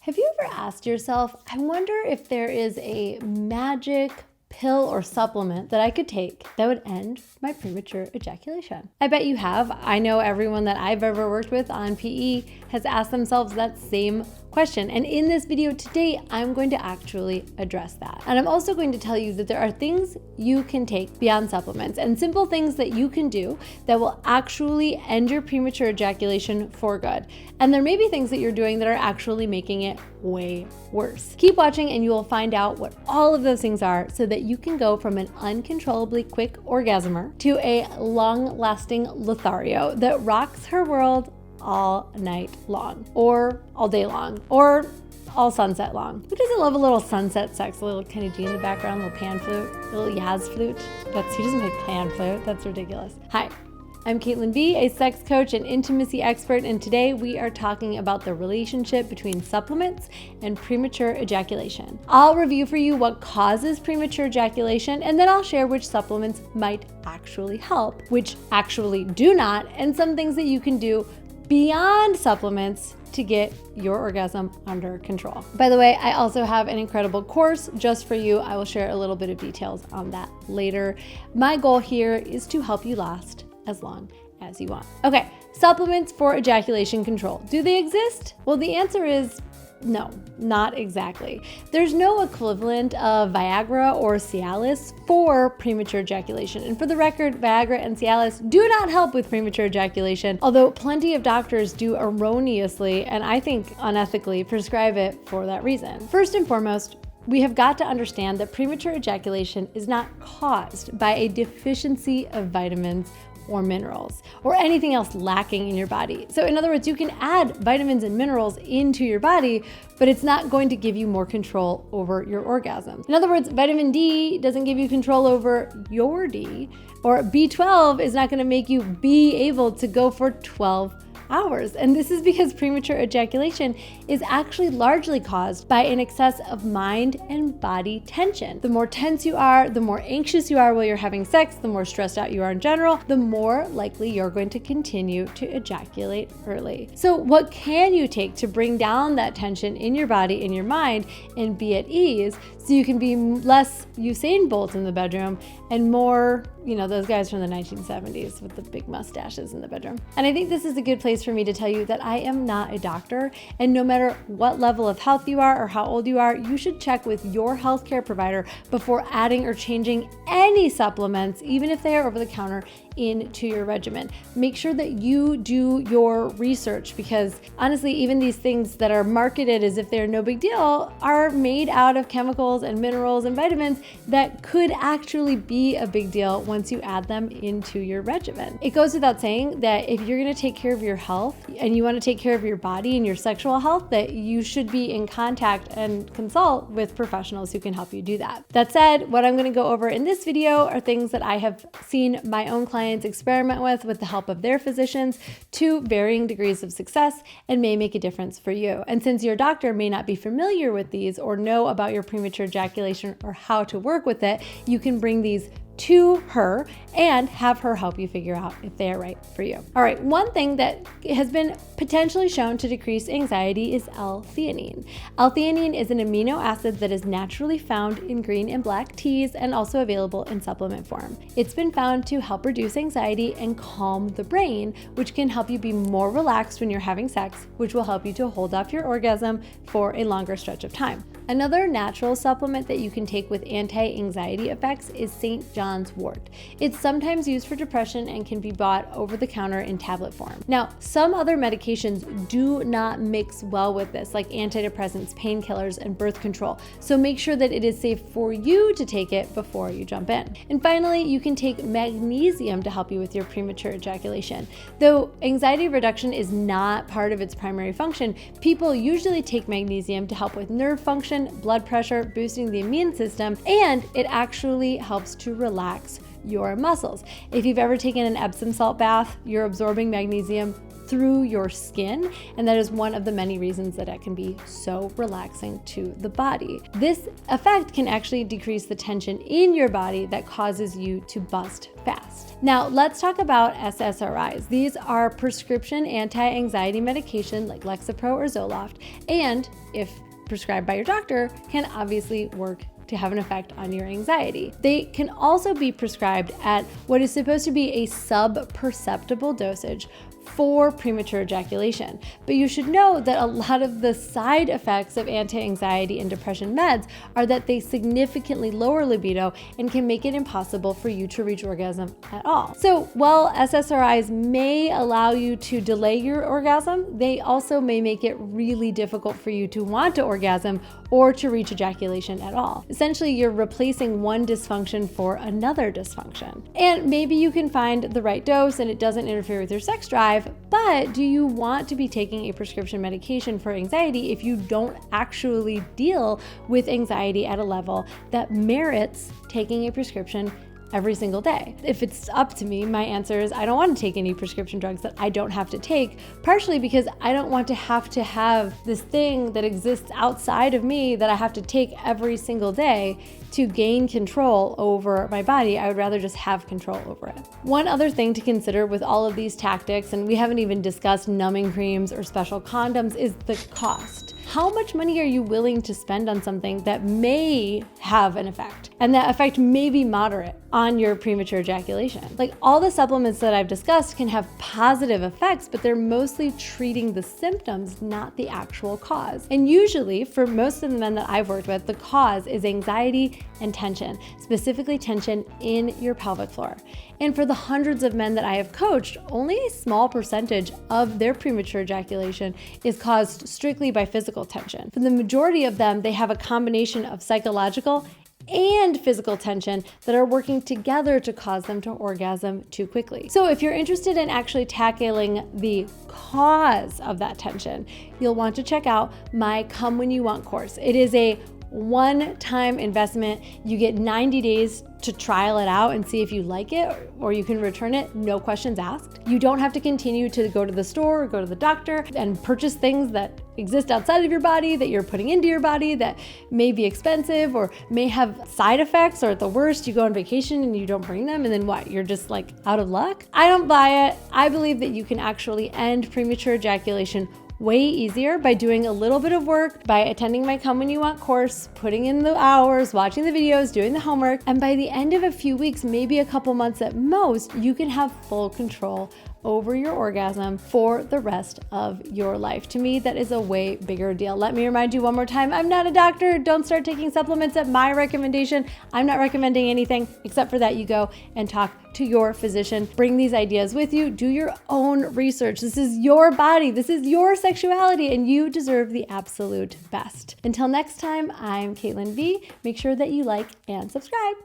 Have you ever asked yourself, I wonder if there is a magic pill or supplement that I could take that would end my premature ejaculation? I bet you have. I know everyone that I've ever worked with on PE has asked themselves that same question. And in this video today, I'm going to actually address that. And I'm also going to tell you that there are things you can take beyond supplements and simple things that you can do that will actually end your premature ejaculation for good. And there may be things that you're doing that are actually making it way worse. Keep watching and you will find out what all of those things are so that you can go from an uncontrollably quick orgasmer to a long-lasting Lothario that rocks her world all night long, or all day long, or all sunset long. Who doesn't love a little sunset sex? A little Kenny G in the background, a little pan flute, a little Yaz flute. He doesn't make pan flute. That's ridiculous. Hi, I'm Caitlin B, a sex coach and intimacy expert, and today we are talking about the relationship between supplements and premature ejaculation. I'll review for you what causes premature ejaculation, and then I'll share which supplements might actually help, which actually do not, and some things that you can do beyond supplements to get your orgasm under control. By the way, I also have an incredible course just for you. I will share a little bit of details on that later. My goal here is to help you last as long as you want. Okay, supplements for ejaculation control. Do they exist? Well, the answer is no, not exactly. There's no equivalent of Viagra or Cialis for premature ejaculation. And for the record, Viagra and Cialis do not help with premature ejaculation, although plenty of doctors do erroneously, and I think unethically, prescribe it for that reason. First and foremost, we have got to understand that premature ejaculation is not caused by a deficiency of vitamins or minerals, or anything else lacking in your body. So in other words, you can add vitamins and minerals into your body, but it's not going to give you more control over your orgasm. In other words, vitamin D doesn't give you control over your D, or B12 is not going to make you be able to go for 12 hours. And this is because premature ejaculation is actually largely caused by an excess of mind and body tension. The more tense you are, the more anxious you are while you're having sex, the more stressed out you are in general, the more likely you're going to continue to ejaculate early. So what can you take to bring down that tension in your body, in your mind, and be at ease so you can be less Usain Bolt in the bedroom and more, those guys from the 1970s with the big mustaches in the bedroom? And I think this is a good place for me to tell you that I am not a doctor, and no matter what level of health you are or how old you are, you should check with your healthcare provider before adding or changing any supplements, even if they are over the counter, into your regimen. Make sure that you do your research, because honestly, even these things that are marketed as if they're no big deal are made out of chemicals and minerals and vitamins that could actually be a big deal once you add them into your regimen. It goes without saying that if you're going to take care of your health and you want to take care of your body and your sexual health, that you should be in contact and consult with professionals who can help you do that. That said, what I'm going to go over in this video are things that I have seen my own clients experiment with the help of their physicians to varying degrees of success, and may make a difference for you. And since your doctor may not be familiar with these or know about your premature ejaculation or how to work with it, you can bring these to her and have her help you figure out if they are right for you. All right, one thing that has been potentially shown to decrease anxiety is L-Theanine. L-Theanine is an amino acid that is naturally found in green and black teas and also available in supplement form. It's been found to help reduce anxiety and calm the brain, which can help you be more relaxed when you're having sex, which will help you to hold off your orgasm for a longer stretch of time. Another natural supplement that you can take with anti-anxiety effects is St. John's wort. It's sometimes used for depression and can be bought over the counter in tablet form. Now, some other medications do not mix well with this, like antidepressants, painkillers, and birth control. So make sure that it is safe for you to take it before you jump in. And finally, you can take magnesium to help you with your premature ejaculation. Though anxiety reduction is not part of its primary function, people usually take magnesium to help with nerve function, blood pressure, boosting the immune system, and it actually helps to relax your muscles. If you've ever taken an Epsom salt bath, you're absorbing magnesium through your skin, and that is one of the many reasons that it can be so relaxing to the body. This effect can actually decrease the tension in your body that causes you to bust fast. Now, let's talk about SSRIs. These are prescription anti-anxiety medication like Lexapro or Zoloft, and if prescribed by your doctor, can obviously work to have an effect on your anxiety. They can also be prescribed at what is supposed to be a sub-perceptible dosage for premature ejaculation. But you should know that a lot of the side effects of anti-anxiety and depression meds are that they significantly lower libido and can make it impossible for you to reach orgasm at all. So while SSRIs may allow you to delay your orgasm, they also may make it really difficult for you to want to orgasm or to reach ejaculation at all. Essentially, you're replacing one dysfunction for another dysfunction. And maybe you can find the right dose and it doesn't interfere with your sex drive, but do you want to be taking a prescription medication for anxiety if you don't actually deal with anxiety at a level that merits taking a prescription every single day? If it's up to me, my answer is I don't want to take any prescription drugs that I don't have to take, partially because I don't want to have this thing that exists outside of me that I have to take every single day to gain control over my body. I would rather just have control over it. One other thing to consider with all of these tactics, and we haven't even discussed numbing creams or special condoms, is the cost. How much money are you willing to spend on something that may have an effect? And that effect may be moderate on your premature ejaculation. Like, all the supplements that I've discussed can have positive effects, but they're mostly treating the symptoms, not the actual cause. And usually, for most of the men that I've worked with, the cause is anxiety and tension, specifically tension in your pelvic floor. And for the hundreds of men that I have coached, only a small percentage of their premature ejaculation is caused strictly by physical tension. For the majority of them, they have a combination of psychological and physical tension that are working together to cause them to orgasm too quickly. So if you're interested in actually tackling the cause of that tension, you'll want to check out my Come When You Want course. It is a one-time investment. You get 90 days to trial it out and see if you like it, or you can return it, no questions asked. You don't have to continue to go to the store or go to the doctor and purchase things that exist outside of your body that you're putting into your body that may be expensive or may have side effects, or at the worst, you go on vacation and you don't bring them, and then what? You're just like out of luck? I don't buy it. I believe that you can actually end premature ejaculation way easier by doing a little bit of work, by attending my Come When You Want course, putting in the hours, watching the videos, doing the homework, and by the end of a few weeks, maybe a couple months at most, you can have full control over your orgasm for the rest of your life. To me, that is a way bigger deal. Let me remind you one more time, I'm not a doctor. Don't start taking supplements at my recommendation. I'm not recommending anything except for that you go and talk to your physician. Bring these ideas with you. Do your own research. This is your body. This is your sexuality, and you deserve the absolute best. Until next time, I'm Caitlin V. Make sure that you like and subscribe.